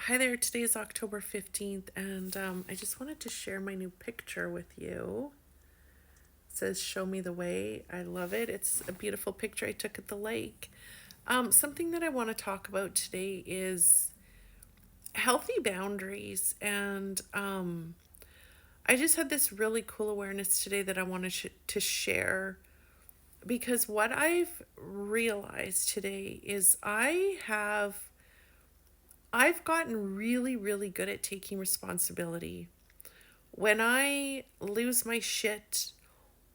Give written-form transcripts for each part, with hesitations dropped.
Hi there, today is October 15th, and I just wanted to share my new picture with you. It says, Show Me the Way. I love it. It's a beautiful picture I took at the lake. Something that I want to talk about today is healthy boundaries, and I just had this really cool awareness today that I wanted to share because what I've realized today is I've gotten really, really good at taking responsibility. When I lose my shit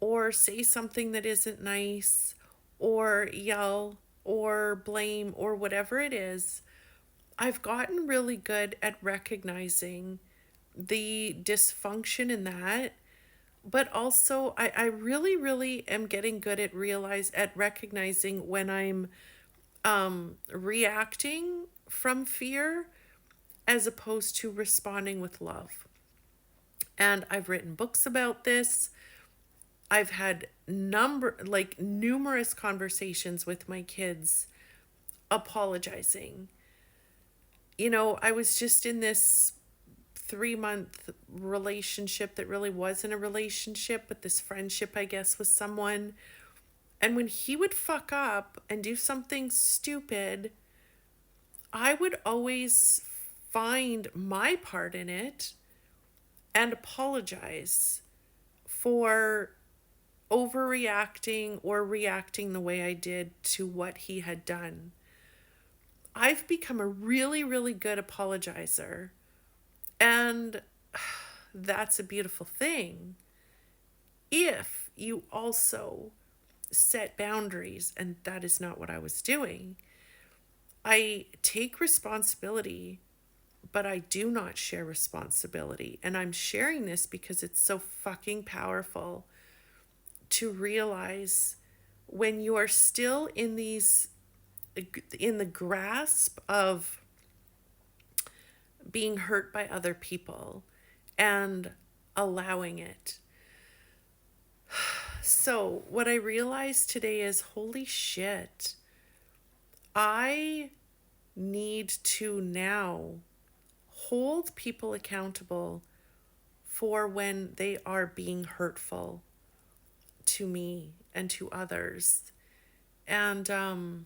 or say something that isn't nice or yell or blame or whatever it is, I've gotten really good at recognizing the dysfunction in that. But also, I really, really am getting good at recognizing when I'm reacting from fear as opposed to responding with love. And I've written books about this. I've had numerous conversations with my kids apologizing. I was just in this 3-month relationship that really wasn't a relationship, but this friendship, I guess, with someone. And when he would fuck up and do something stupid, I would always find my part in it and apologize for overreacting or reacting the way I did to what he had done. I've become a really, really good apologizer. And that's a beautiful thing if you also set boundaries, and that is not what I was doing. I take responsibility, but I do not share responsibility. And I'm sharing this because it's so fucking powerful to realize when you are still in the grasp of being hurt by other people and allowing it. So, what I realized today is holy shit, I need to now hold people accountable for when they are being hurtful to me and to others. And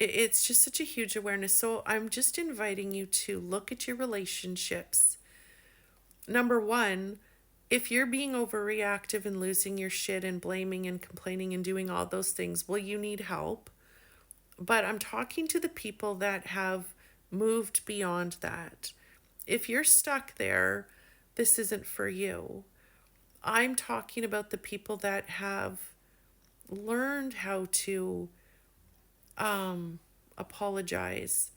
it's just such a huge awareness. So I'm just inviting you to look at your relationships. Number one, if you're being overreactive and losing your shit and blaming and complaining and doing all those things, well, you need help. But I'm talking to the people that have moved beyond that. If you're stuck there, this isn't for you. I'm talking about the people that have learned how to apologize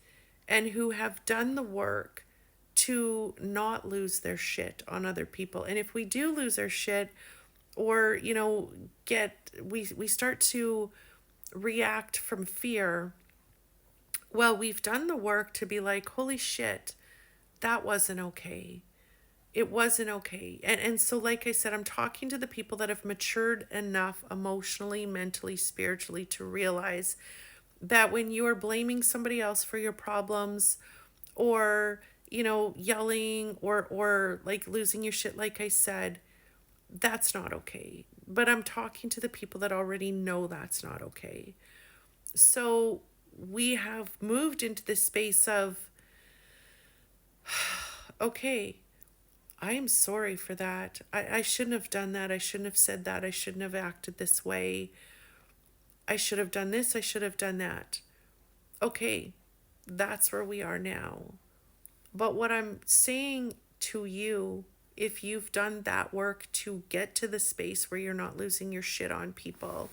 and who have done the work to not lose their shit on other people. And if we do lose our shit or, we start to react from fear, well, we've done the work to be like, holy shit, that wasn't okay. It wasn't okay. And so, like I said, I'm talking to the people that have matured enough emotionally, mentally, spiritually to realize that when you are blaming somebody else for your problems or, yelling or like losing your shit, like I said, that's not okay. But I'm talking to the people that already know that's not okay. So we have moved into this space of, okay, I am sorry for that. I shouldn't have done that. I shouldn't have said that. I shouldn't have acted this way. I should have done this. I should have done that. Okay, that's where we are now. But what I'm saying to you, if you've done that work to get to the space where you're not losing your shit on people,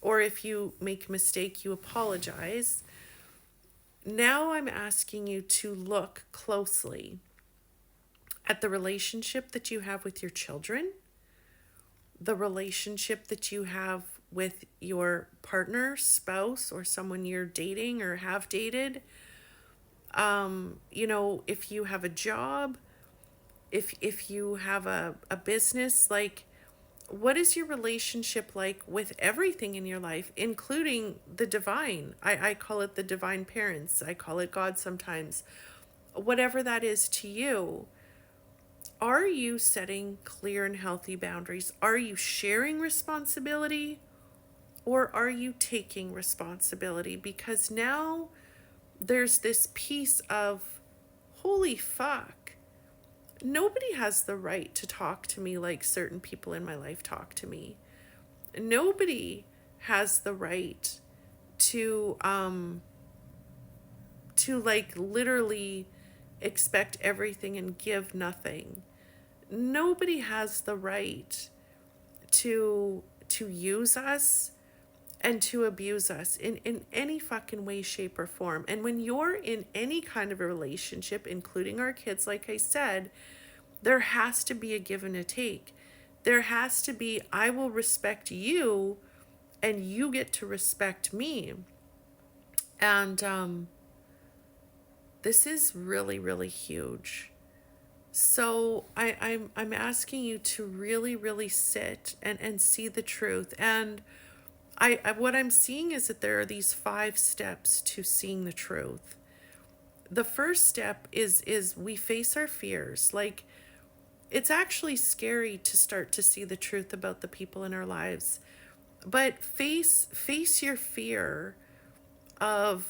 or if you make a mistake, you apologize. Now I'm asking you to look closely at the relationship that you have with your children, the relationship that you have with your partner, spouse, or someone you're dating or have dated. If you have a job, if you have a business, like what is your relationship like with everything in your life, including the divine? I call it the divine parents. I call it God sometimes. whatever that is to you, are you setting clear and healthy boundaries? Are you sharing responsibility, or are you taking responsibility? Because now there's this piece of, holy fuck, nobody has the right to talk to me like certain people in my life talk to me. Nobody has the right to like literally expect everything and give nothing. Nobody has the right to use us and to abuse us in any fucking way, shape, or form. And when you're in any kind of a relationship, including our kids, like I said, there has to be a give and a take. There has to be, I will respect you and you get to respect me. And this is really, really huge. So I'm asking you to really, really sit and see the truth. And I what I'm seeing is that there are these 5 steps to seeing the truth. The first step is we face our fears. Like, it's actually scary to start to see the truth about the people in our lives. But face your fear of,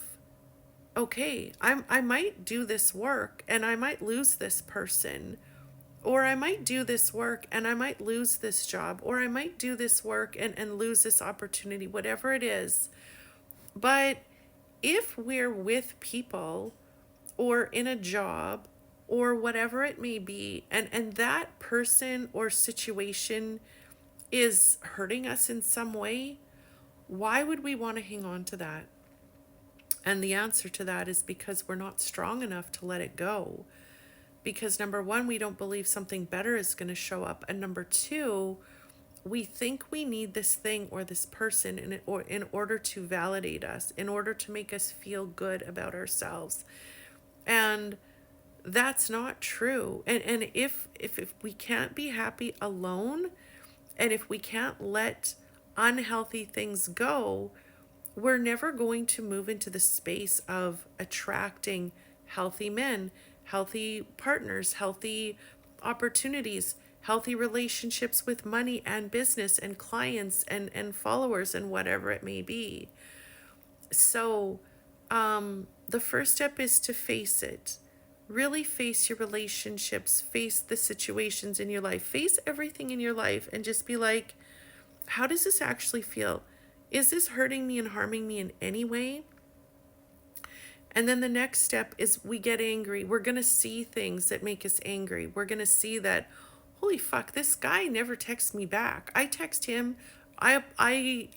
okay, I might do this work and I might lose this person, or I might do this work and I might lose this job, or I might do this work and lose this opportunity, whatever it is. But if we're with people or in a job or whatever it may be, and that person or situation is hurting us in some way, why would we want to hang on to that? And the answer to that is because we're not strong enough to let it go. Because number one, we don't believe something better is going to show up. And number two, we think we need this thing or this person in order to validate us, in order to make us feel good about ourselves. And that's not true. And if we can't be happy alone, and if we can't let unhealthy things go, we're never going to move into the space of attracting healthy men, healthy partners, healthy opportunities, healthy relationships with money and business and clients and followers and whatever it may be. So, the first step is to face it. Really face your relationships, face the situations in your life, face everything in your life, and just be like, how does this actually feel? Is this hurting me and harming me in any way? And then the next step is we get angry. We're going to see things that make us angry. We're going to see that, holy fuck, this guy never texts me back. I text him. I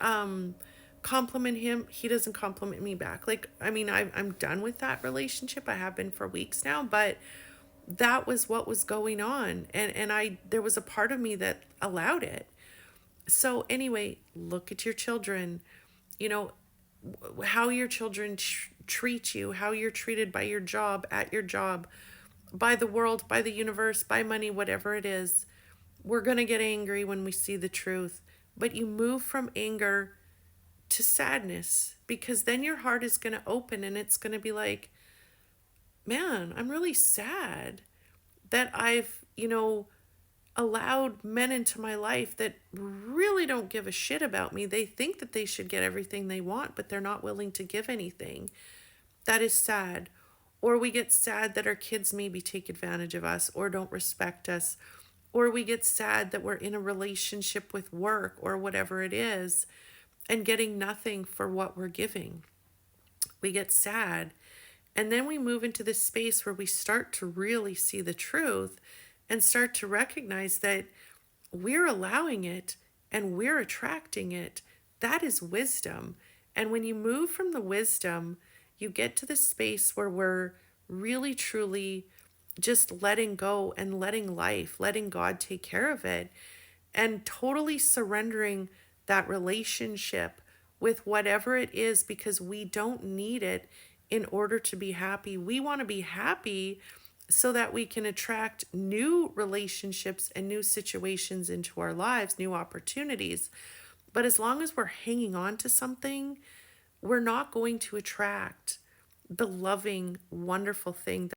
compliment him. He doesn't compliment me back. Like, I mean, I'm done with that relationship. I have been for weeks now, but that was what was going on. And there was a part of me that allowed it. So anyway, look at your children, you know, how your children treat you, how you're treated by your job, at your job, by the world, by the universe, by money, whatever it is. We're going to get angry when we see the truth, but you move from anger to sadness, because then your heart is going to open and it's going to be like, man, I'm really sad that I've, allowed men into my life that really don't give a shit about me. They think that they should get everything they want, but they're not willing to give anything. That is sad. Or we get sad that our kids maybe take advantage of us or don't respect us. Or we get sad that we're in a relationship with work or whatever it is and getting nothing for what we're giving. We get sad. And then we move into this space where we start to really see the truth and start to recognize that we're allowing it and we're attracting it. That is wisdom. And when you move from the wisdom, you get to the space where we're really, truly just letting go and letting life, letting God take care of it, and totally surrendering that relationship with whatever it is, because we don't need it in order to be happy. We want to be happy so that we can attract new relationships and new situations into our lives, new opportunities. But as long as we're hanging on to something, we're not going to attract the loving, wonderful thing